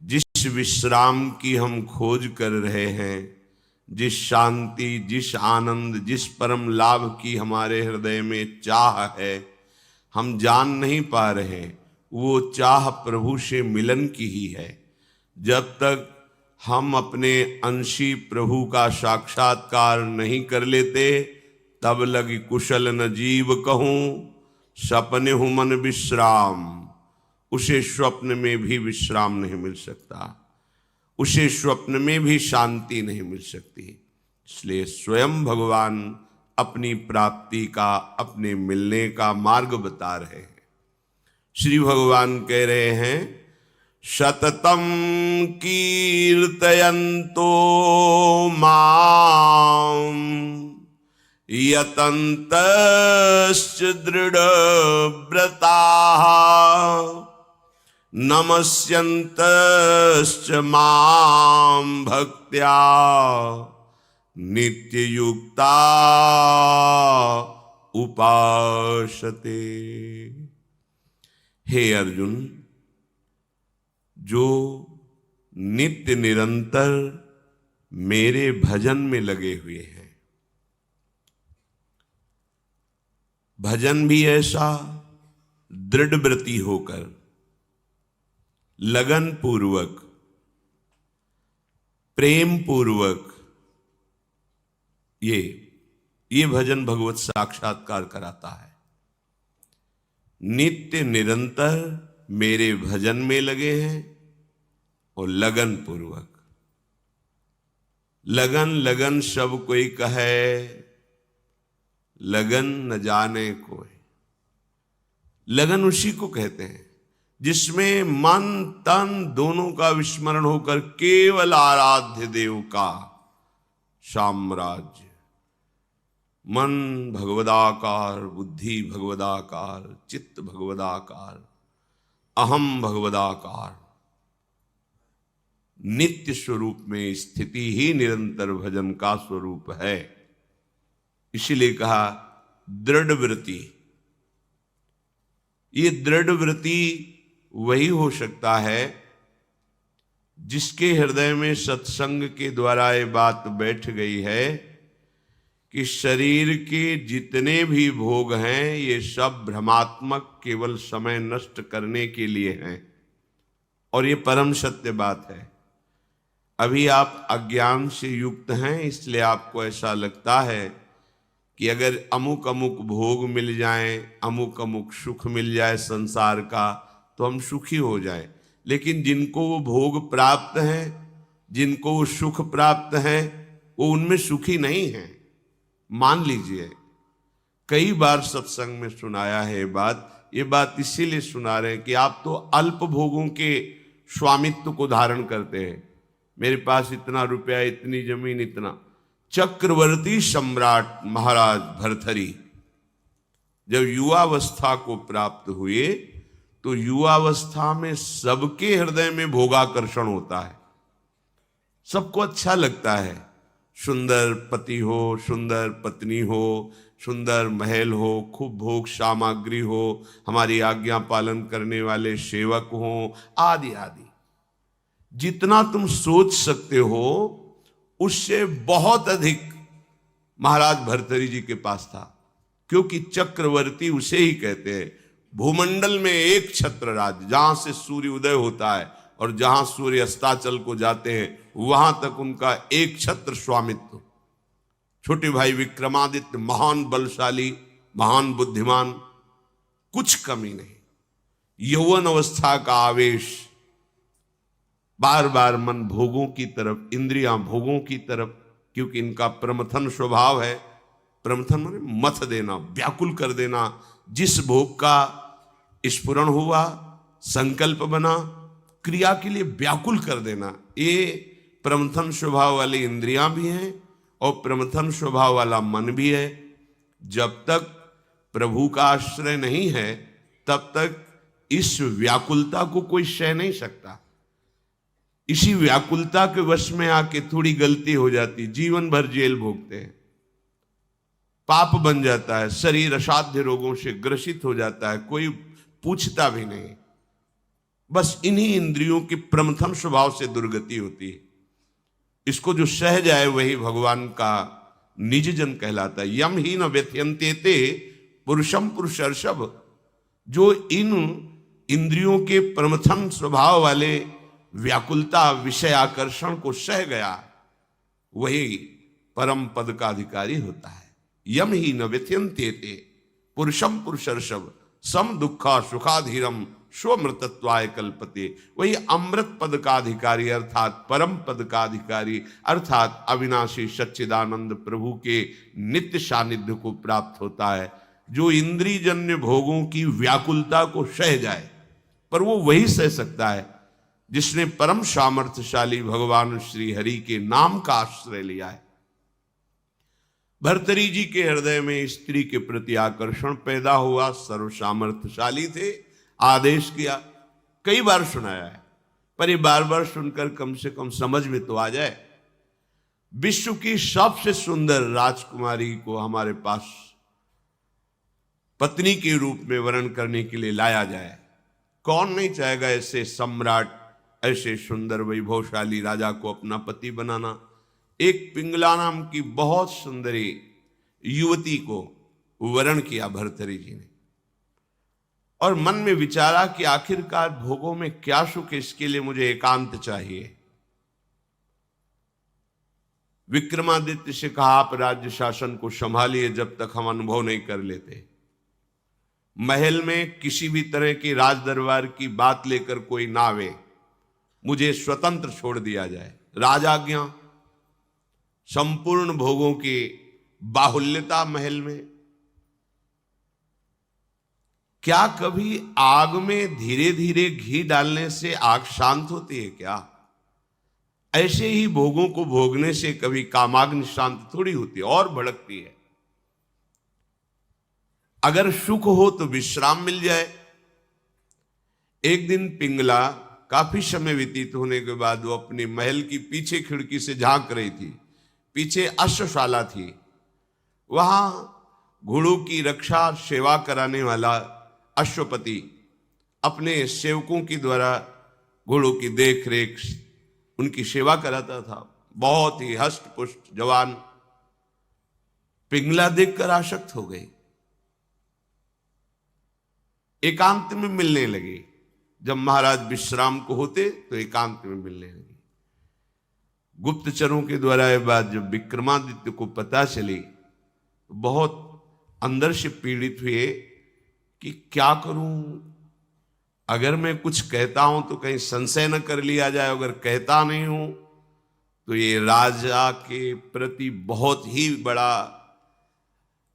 जिस विश्राम की हम खोज कर रहे हैं, जिस शांति, जिस आनंद, जिस परम लाभ की हमारे हृदय में चाह है, हम जान नहीं पा रहे। वो चाह प्रभु से मिलन की ही है। जब तक हम अपने अंशी प्रभु का साक्षात्कार नहीं कर लेते, तब लगी कुशल न जीव कहूं, सपने हूं मन विश्राम। उसे स्वप्न में भी विश्राम नहीं मिल सकता, उसे स्वप्न में भी शांति नहीं मिल सकती। इसलिए स्वयं भगवान अपनी प्राप्ति का, अपने मिलने का मार्ग बता रहे हैं। श्री भगवान कह रहे हैं, सततम कीर्तयन्तो माम यतन्तश्च दृढ़व्रताः नमस्यन्तश्च मां भक्त्या नित्ययुक्ता उपासते। हे अर्जुन, जो नित्य निरंतर मेरे भजन में लगे हुए हैं, भजन भी ऐसा दृढ़ व्रती होकर, लगन पूर्वक, प्रेम पूर्वक, ये भजन भगवत साक्षात्कार कराता है। नित्य निरंतर मेरे भजन में लगे हैं और लगन पूर्वक। लगन लगन सब कोई कहे, लगन न जाने कोई। लगन उसी को कहते हैं जिसमें मन तन दोनों का विस्मरण होकर केवल आराध्य देव का साम्राज्य। मन भगवदाकार, बुद्धि भगवदाकार, चित्त भगवदाकार, अहम भगवदाकार, नित्य स्वरूप में स्थिति ही निरंतर भजन का स्वरूप है। इसीलिए कहा दृढ़ व्रति। ये दृढ़ व्रति वही हो सकता है जिसके हृदय में सत्संग के द्वारा ये बात बैठ गई है कि शरीर के जितने भी भोग हैं ये सब भ्रमात्मक, केवल समय नष्ट करने के लिए हैं। और ये परम सत्य बात है। अभी आप अज्ञान से युक्त हैं, इसलिए आपको ऐसा लगता है कि अगर अमुक अमुक भोग मिल जाएं, अमुक अमुक सुख मिल जाए संसार का, तो हम सुखी हो जाएं। लेकिन जिनको वो भोग प्राप्त हैं, जिनको वो सुख प्राप्त हैं, वो उनमें सुखी नहीं हैं। मान लीजिए, कई बार सत्संग में सुनाया है ये बात इसीलिए सुना रहे हैं कि आप तो अल्प भोगों के स्वामित्व को धारण करते हैं। मेरे पास इतना रुपया, इतनी जमीन, इतना। चक्रवर्ती सम्राट महाराज भर्तृहरि जब युवावस्था को प्राप्त हुए तो युवावस्था में सबके हृदय में भोगाकर्षण होता है। सबको अच्छा लगता है, सुंदर पति हो, सुंदर पत्नी हो, सुंदर महल हो, खूब भोग सामग्री हो, हमारी आज्ञा पालन करने वाले सेवक हो, आदि आदि। जितना तुम सोच सकते हो उससे बहुत अधिक महाराज भर्तृहरि जी के पास था। क्योंकि चक्रवर्ती उसे ही कहते हैं। भूमंडल में एक छत्र राज्य, जहां से सूर्य उदय होता है और जहां सूर्य अस्ताचल को जाते हैं, वहां तक उनका एक छत्र स्वामित्व। छोटे भाई विक्रमादित्य महान बलशाली, महान बुद्धिमान, कुछ कमी नहीं। यौवन अवस्था का आवेश, बार बार मन भोगों की तरफ, इंद्रियां भोगों की तरफ, क्योंकि इनका प्रमथन स्वभाव है। प्रमथन माने मथ देना, व्याकुल कर देना। जिस भोग का स्फुरण हुआ, संकल्प बना, क्रिया के लिए व्याकुल कर देना, ये प्रमथन स्वभाव वाली इंद्रियां भी हैं और प्रमथन स्वभाव वाला मन भी है। जब तक प्रभु का आश्रय नहीं है, तब तक इस व्याकुलता को कोई सह नहीं सकता। इसी व्याकुलता के वश में आके थोड़ी गलती हो जाती, जीवन भर जेल भोगते हैं, पाप बन जाता है, शरीर असाध्य रोगों से ग्रसित हो जाता है, कोई पूछता भी नहीं। बस इन्हीं इंद्रियों के प्रमथन स्वभाव से दुर्गति होती है। इसको जो सह जाए वही भगवान का निज जन कहलाता है। यम ही न व्यथयन्ते ते पुरुषम पुरुषर्षभ। जो इन इंद्रियों के प्रमथन स्वभाव वाले व्याकुलता विषय आकर्षण को सह गया वही परम पद का अधिकारी होता है। यम ही न व्यथयन्ते ते पुरुषम पुरुषर्षभ सम दुखा सुखाधीरम स्वमृतत्वाय कल्पते। वही अमृत पद का अधिकारी अर्थात परम पद का अधिकारी अर्थात अविनाशी सच्चिदानंद प्रभु के नित्य सानिध्य को प्राप्त होता है। जो इंद्रियजन्य भोगों की व्याकुलता को सह जाए, पर वो वही सह सकता है जिसने परम सामर्थ्यशाली भगवान श्री हरि के नाम का आश्रय लिया है। भर्तरी जी के हृदय में स्त्री के प्रति आकर्षण पैदा हुआ। सर्व सामर्थ्यशाली थे, आदेश किया, कई बार सुनाया है, पर ये बार बार सुनकर कम से कम समझ में तो आ जाए। विश्व की सबसे सुंदर राजकुमारी को हमारे पास पत्नी के रूप में वर्ण करने के लिए लाया जाए। कौन नहीं चाहेगा ऐसे सम्राट, ऐसे सुंदर वैभवशाली राजा को अपना पति बनाना। एक पिंगला नाम की बहुत सुंदरी युवती को वर्ण किया भर्तरी जी ने, और मन में विचारा कि आखिरकार भोगों में क्या सुख है, इसके लिए मुझे एकांत चाहिए। विक्रमादित्य से कहा, आप राज्य शासन को संभालिए जब तक हम अनुभव नहीं कर लेते। महल में किसी भी तरह की राज दरबार की बात लेकर कोई ना आवे, मुझे स्वतंत्र छोड़ दिया जाए। राजाज्ञा, संपूर्ण भोगों की बाहुल्यता महल में। क्या कभी आग में धीरे धीरे घी डालने से आग शांत होती है क्या? ऐसे ही भोगों को भोगने से कभी कामाग्नि शांत थोड़ी होती है, और भड़कती है। अगर सुख हो तो विश्राम मिल जाए। एक दिन पिंगला काफी समय व्यतीत होने के बाद वो अपने महल की पीछे खिड़की से झांक रही थी। पीछे अश्वशाला थी, वहां घोड़ों की रक्षा सेवा कराने वाला अश्वपति अपने सेवकों के द्वारा घोड़ों की देख रेख उनकी सेवा कराता था। बहुत ही हष्ट पुष्ट जवान। पिंगला देखकर आसक्त हो गई, एकांत में मिलने लगी। जब महाराज विश्राम को होते तो एकांत में मिलने लगी। गुप्तचरों के द्वारा यह बात जब विक्रमादित्य को पता चली तो बहुत अंदर से पीड़ित हुए कि क्या करूं, अगर मैं कुछ कहता हूं तो कहीं संशय न कर लिया जाए, अगर कहता नहीं हूं तो ये राजा के प्रति बहुत ही बड़ा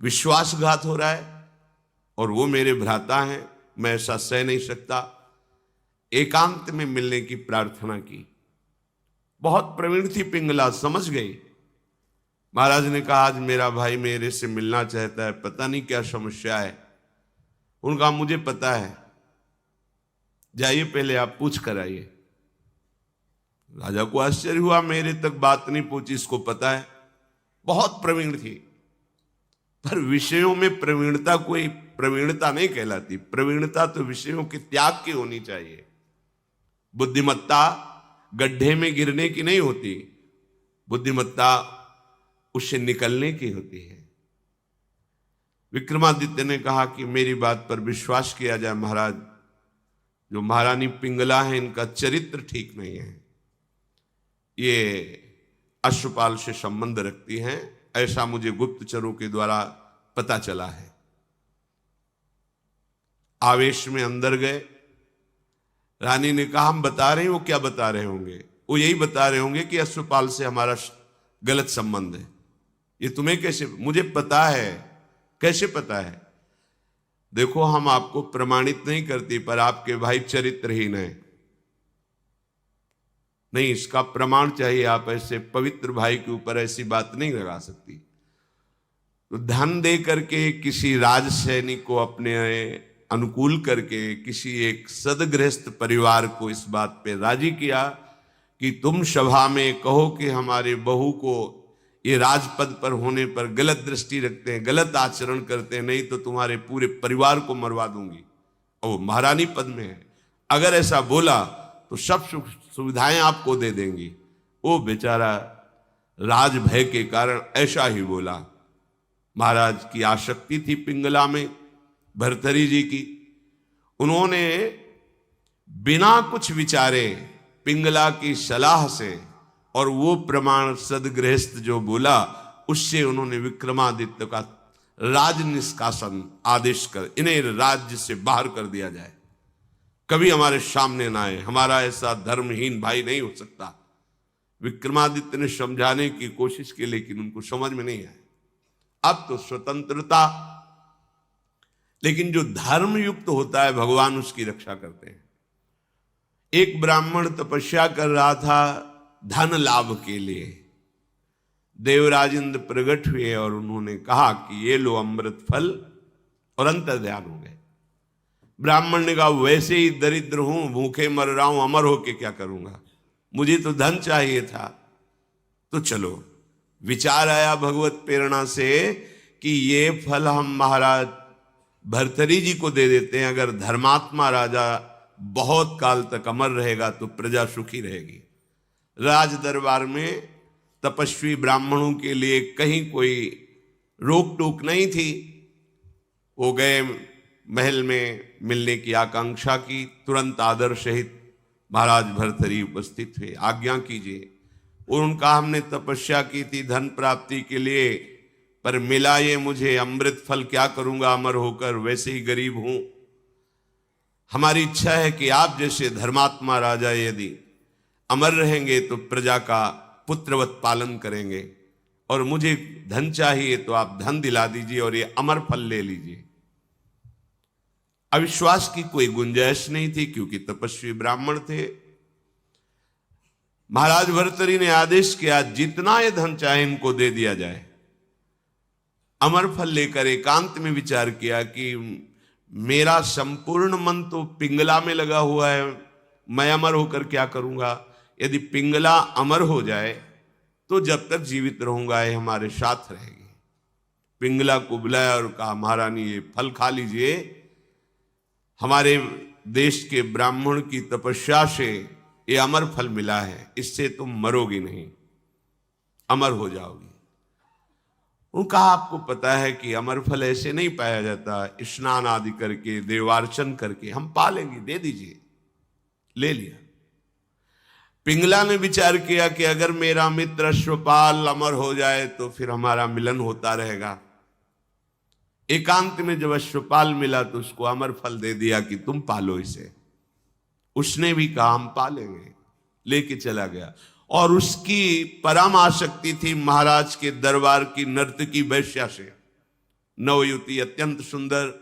विश्वासघात हो रहा है, और वो मेरे भ्राता हैं, मैं ऐसा सह नहीं सकता। एकांत में मिलने की प्रार्थना की। बहुत प्रवीण थी पिंगला, समझ गई। महाराज ने कहा, आज मेरा भाई मेरे से मिलना चाहता है, पता नहीं क्या समस्या है। उनका मुझे पता है, जाइए पहले आप पूछ कर आइए। राजा को आश्चर्य हुआ, मेरे तक बात नहीं पहुंची, इसको पता है। बहुत प्रवीण थी, पर विषयों में प्रवीणता कोई प्रवीणता नहीं कहलाती। प्रवीणता तो विषयों के त्याग की होनी चाहिए। बुद्धिमत्ता गड्ढे में गिरने की नहीं होती, बुद्धिमत्ता उससे निकलने की होती है। विक्रमादित्य ने कहा कि मेरी बात पर विश्वास किया जाए महाराज, जो महारानी पिंगला है इनका चरित्र ठीक नहीं है, ये अश्वपाल से संबंध रखती हैं, ऐसा मुझे गुप्तचरों के द्वारा पता चला है। आवेश में अंदर गए। रानी ने कहा, हम बता रहे हैं। वो क्या बता रहे होंगे? वो यही बता रहे होंगे कि अश्वपाल से हमारा गलत संबंध है। ये तुम्हें कैसे? मुझे पता है। कैसे पता है? देखो, हम आपको प्रमाणित नहीं करती, पर आपके भाई चरित्रहीन है। नहीं, इसका प्रमाण चाहिए। आप ऐसे पवित्र भाई के ऊपर ऐसी बात नहीं लगा सकती। तो धन दे करके किसी राज सैनिक को अपने अनुकूल करके किसी एक सदगृहस्थ परिवार को इस बात पे राजी किया कि तुम सभा में कहो कि हमारे बहू को ये राजपद पर होने पर गलत दृष्टि रखते हैं, गलत आचरण करते हैं, नहीं तो तुम्हारे पूरे परिवार को मरवा दूंगी। और वो महारानी पद में है, अगर ऐसा बोला तो सब सुख सुविधाएं आपको दे देंगी। वो बेचारा राज भय के कारण ऐसा ही बोला। महाराज की आसक्ति थी पिंगला में, भर्तरी जी की। उन्होंने बिना कुछ विचारे पिंगला की सलाह से और वो प्रमाण सदगृहस्थ जो बोला उससे उन्होंने विक्रमादित्य का राज निष्कासन आदेश कर इन्हें राज्य से बाहर कर दिया जाए, कभी हमारे सामने ना आए, हमारा ऐसा धर्महीन भाई नहीं हो सकता। विक्रमादित्य ने समझाने की कोशिश की लेकिन उनको समझ में नहीं आया। अब तो स्वतंत्रता, लेकिन जो धर्म युक्त होता है भगवान उसकी रक्षा करते हैं। एक ब्राह्मण तपस्या कर रहा था धन लाभ के लिए। देवराज इंद्र प्रकट हुए और उन्होंने कहा कि ये लो अमृत फल, और अंतर्ध्यान हो गए। ब्राह्मण ने कहा वैसे ही दरिद्र हूं, भूखे मर रहा हूं, अमर होके क्या करूंगा, मुझे तो धन चाहिए था। तो चलो विचार आया भगवत प्रेरणा से कि ये फल हम महाराज भर्तरी जी को दे देते हैं। अगर धर्मात्मा राजा बहुत काल तक अमर रहेगा तो प्रजा सुखी रहेगी। राज दरबार में तपस्वी ब्राह्मणों के लिए कहीं कोई रोक टोक नहीं थी। वो गए महल में मिलने की आकांक्षा की, तुरंत आदर सहित महाराज भर्तरी उपस्थित हुए। आज्ञा कीजिए। और उनका हमने तपस्या की थी धन प्राप्ति के लिए, पर मिला ये मुझे अमृत फल, क्या करूंगा अमर होकर, वैसे ही गरीब हूं। हमारी इच्छा है कि आप जैसे धर्मात्मा राजा यदि अमर रहेंगे तो प्रजा का पुत्रवत पालन करेंगे, और मुझे धन चाहिए तो आप धन दिला दीजिए और ये अमर फल ले लीजिए। अविश्वास की कोई गुंजाइश नहीं थी क्योंकि तपस्वी ब्राह्मण थे। महाराज भर्तरी ने आदेश किया जितना ये धन चाहे इनको दे दिया जाए। अमर फल लेकर एकांत में विचार किया कि मेरा संपूर्ण मन तो पिंगला में लगा हुआ है, मैं अमर होकर क्या करूंगा। यदि पिंगला अमर हो जाए तो जब तक जीवित रहूंगा ये हमारे साथ रहेगी। पिंगला को बुलाया और कहा महारानी ये फल खा लीजिए, हमारे देश के ब्राह्मण की तपस्या से ये अमर फल मिला है, इससे तुम मरोगी नहीं, अमर हो जाओगी। उन्होंने कहा आपको पता है कि अमर फल ऐसे नहीं पाया जाता, स्नान आदि करके देवार्चन करके हम पा लेंगे, दे दीजिए। ले लिया। पिंगला ने विचार किया कि अगर मेरा मित्र अश्वपाल अमर हो जाए तो फिर हमारा मिलन होता रहेगा। एकांत में जब अश्वपाल मिला तो उसको अमर फल दे दिया कि तुम पालो इसे। उसने भी कहा हम पालेंगे, लेके चला गया। और उसकी परम आसक्ति थी महाराज के दरबार की नर्तकी वैश्या से। नवयुवती अत्यंत सुंदर।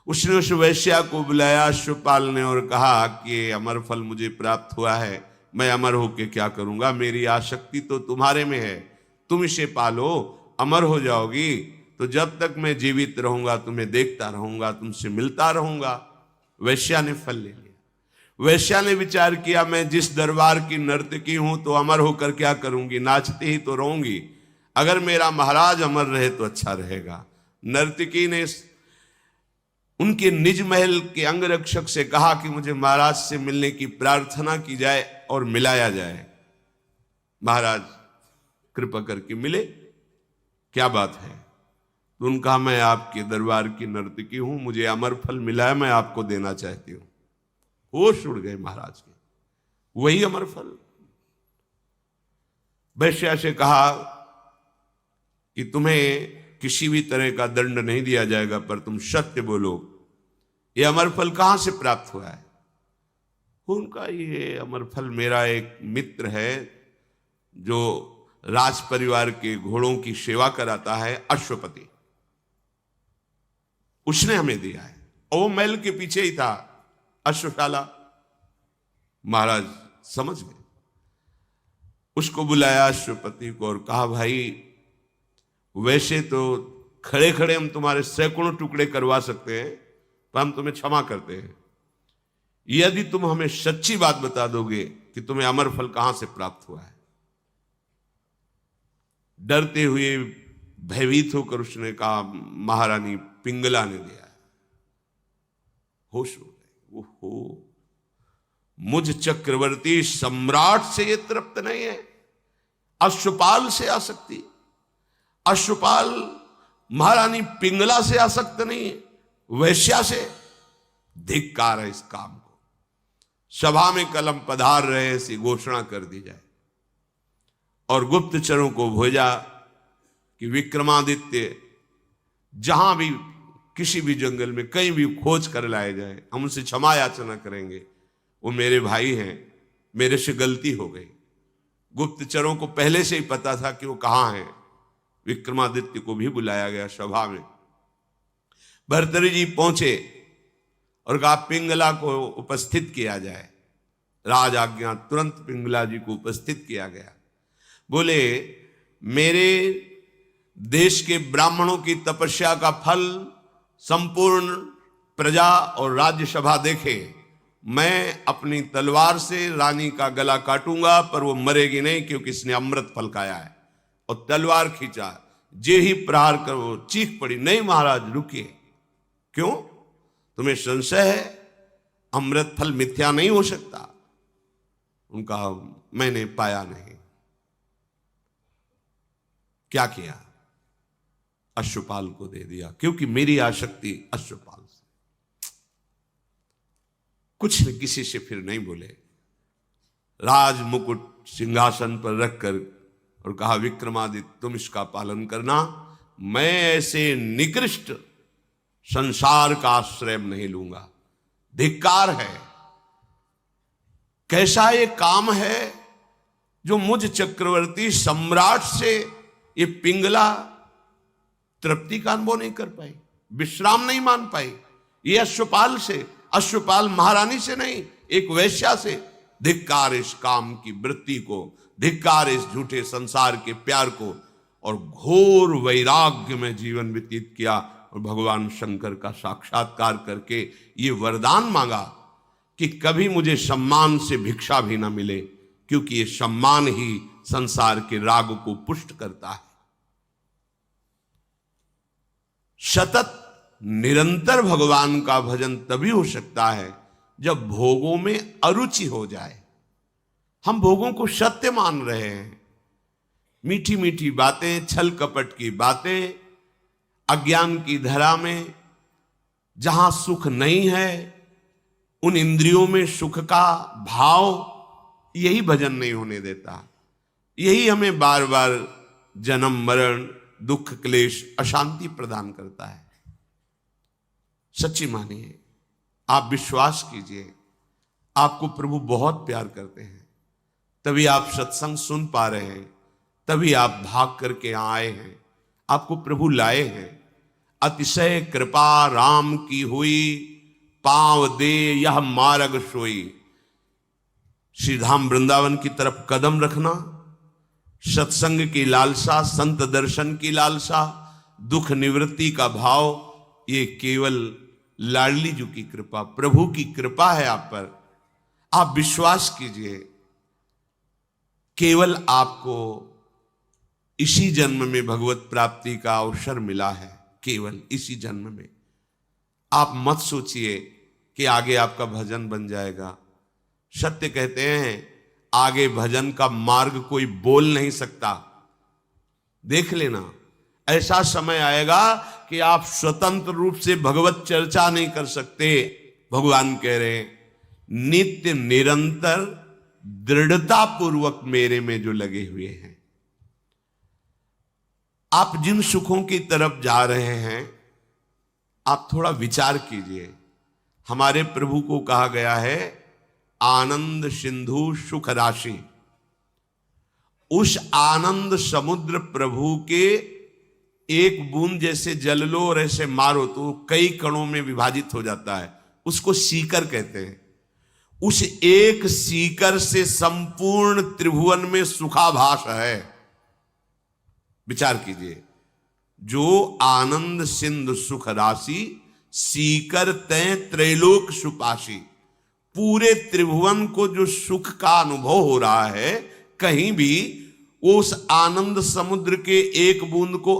उसने उस वैश्या को बुलाया अश्वपाल ने और कहा कि अमर फल मुझे प्राप्त हुआ है, मैं अमर होके क्या करूंगा, मेरी आसक्ति तो तुम्हारे में है, तुम इसे पालो, अमर हो जाओगी। तो जब तक मैं जीवित रहूंगा तुम्हें देखता रहूंगा, तुमसे मिलता रहूंगा। वैश्या ने फल ले लिया। वैश्या ने विचार किया मैं जिस दरबार की नर्तकी हूं तो अमर होकर क्या करूंगी, नाचती ही तो रहूंगी। अगर मेरा महाराज अमर रहे तो अच्छा रहेगा। नर्तकी ने उनके निज महल के अंगरक्षक से कहा कि मुझे महाराज से मिलने की प्रार्थना की जाए और मिलाया जाए। महाराज कृपा करके मिले, क्या बात है। तो उन्होंने कहा मैं आपके दरबार की नर्तकी हूं, मुझे अमर फल मिला है, मैं आपको देना चाहती हूं। होश उड़ गए महाराज के। वही अमर फल। वैश्या से कहा कि तुम्हें किसी भी तरह का दंड नहीं दिया जाएगा, पर तुम सत्य बोलो, ये अमर फल कहां से प्राप्त हुआ है। उनका ये अमर फल मेरा एक मित्र है जो राज परिवार के घोड़ों की सेवा कराता है, अश्वपति, उसने हमें दिया है। और वो महल के पीछे ही था अश्वशाला। महाराज समझ गए। उसको बुलाया अश्वपति को और कहा भाई वैसे तो खड़े खड़े हम तुम्हारे सैकड़ों टुकड़े करवा सकते हैं, पर हम तुम्हें क्षमा करते हैं यदि तुम हमें सच्ची बात बता दोगे कि तुम्हें अमर फल कहां से प्राप्त हुआ है। डरते हुए भयभीत होकर उसने कहा महारानी पिंगला ने दिया है। होश हो गए। ओहो, मुझ चक्रवर्ती सम्राट से ये तृप्त नहीं है। अश्वपाल से आसक्ति, अश्वपाल महारानी पिंगला से आसक्त नहीं है, वैश्या से। धिक्कार है इस काम को। सभा में कलम पधार रहे ऐसी घोषणा कर दी जाए और गुप्तचरों को भेजा कि विक्रमादित्य जहां भी किसी भी जंगल में कहीं भी खोज कर लाए जाए, हम उनसे क्षमा याचना करेंगे। वो मेरे भाई हैं, मेरे से गलती हो गई। गुप्तचरों को पहले से ही पता था कि वो कहां हैं। विक्रमादित्य को भी बुलाया गया सभा में। भर्तृहरि जी पहुंचे और कहा पिंगला को उपस्थित किया जाए। राज आज्ञा, तुरंत पिंगला जी को उपस्थित किया गया। बोले मेरे देश के ब्राह्मणों की तपस्या का फल संपूर्ण प्रजा और राज्यसभा देखे। मैं अपनी तलवार से रानी का गला काटूंगा, पर वो मरेगी नहीं, क्योंकि इसने अमृत फल खाया है। और तलवार खींचा, जे ही प्रहार करो, चीख पड़ी, नहीं महाराज रुकिए। क्यों? तुम्हें संशय है? अमृत फल मिथ्या नहीं हो सकता। उनका मैंने पाया नहीं। क्या किया? अश्वपाल को दे दिया, क्योंकि मेरी आसक्ति अश्वपाल से। कुछ न किसी से फिर नहीं बोले। राज मुकुट सिंहासन पर रखकर और कहा विक्रमादित्य तुम इसका पालन करना, मैं ऐसे निकृष्ट संसार का आश्रय नहीं लूंगा। धिक्कार है। कैसा ये काम है जो मुझ चक्रवर्ती सम्राट से ये पिंगला तृप्ति का अनुभव नहीं कर पाई, विश्राम नहीं मान पाई। ये अश्वपाल से, अश्वपाल महारानी से नहीं, एक वैश्या से। धिक्कार इस काम की वृत्ति को, धिक्कार इस झूठे संसार के प्यार को। और घोर वैराग्य में जीवन व्यतीत किया और भगवान शंकर का साक्षात्कार करके ये वरदान मांगा कि कभी मुझे सम्मान से भिक्षा भी ना मिले, क्योंकि ये सम्मान ही संसार के राग को पुष्ट करता है। सतत निरंतर भगवान का भजन तभी हो सकता है जब भोगों में अरुचि हो जाए। हम भोगों को सत्य मान रहे हैं। मीठी मीठी बातें, छल कपट की बातें, अज्ञान की धरा में जहां सुख नहीं है, उन इंद्रियों में सुख का भाव, यही भजन नहीं होने देता। यही हमें बार बार जन्म मरण, दुख क्लेश, अशांति प्रदान करता है। सच्ची मानिए, आप विश्वास कीजिए, आपको प्रभु बहुत प्यार करते हैं। तभी आप सत्संग सुन पा रहे हैं, तभी आप भाग करके आए हैं, आपको प्रभु लाए हैं। अतिशय कृपा राम की हुई, पांव दे यह मार्ग सोई। श्री धाम वृंदावन की तरफ कदम रखना, सत्संग की लालसा, संत दर्शन की लालसा, दुख निवृत्ति का भाव, ये केवल लाडली जी की कृपा, प्रभु की कृपा है आप पर। आप विश्वास कीजिए, केवल आपको इसी जन्म में भगवत प्राप्ति का अवसर मिला है, केवल इसी जन्म में। आप मत सोचिए कि आगे आपका भजन बन जाएगा। सत्य कहते हैं, आगे भजन का मार्ग कोई बोल नहीं सकता। देख लेना, ऐसा समय आएगा कि आप स्वतंत्र रूप से भगवत चर्चा नहीं कर सकते। भगवान कह रहे हैं, नित्य निरंतर दृढ़ता पूर्वक मेरे में जो लगे हुए हैं। आप जिन सुखों की तरफ जा रहे हैं, आप थोड़ा विचार कीजिए। हमारे प्रभु को कहा गया है आनंद सिंधु सुख राशि। उस आनंद समुद्र प्रभु के एक बूंद जैसे जल लो और ऐसे मारो तो कई कणों में विभाजित हो जाता है, उसको सीकर कहते हैं। उस एक सीकर से संपूर्ण त्रिभुवन में सुखाभास है। विचार कीजिए, जो आनंद सिंधु सुख राशि, सीकर तय त्रैलोक सुपाशी। पूरे त्रिभुवन को जो सुख का अनुभव हो रहा है, कहीं भी उस आनंद समुद्र के एक बूंद को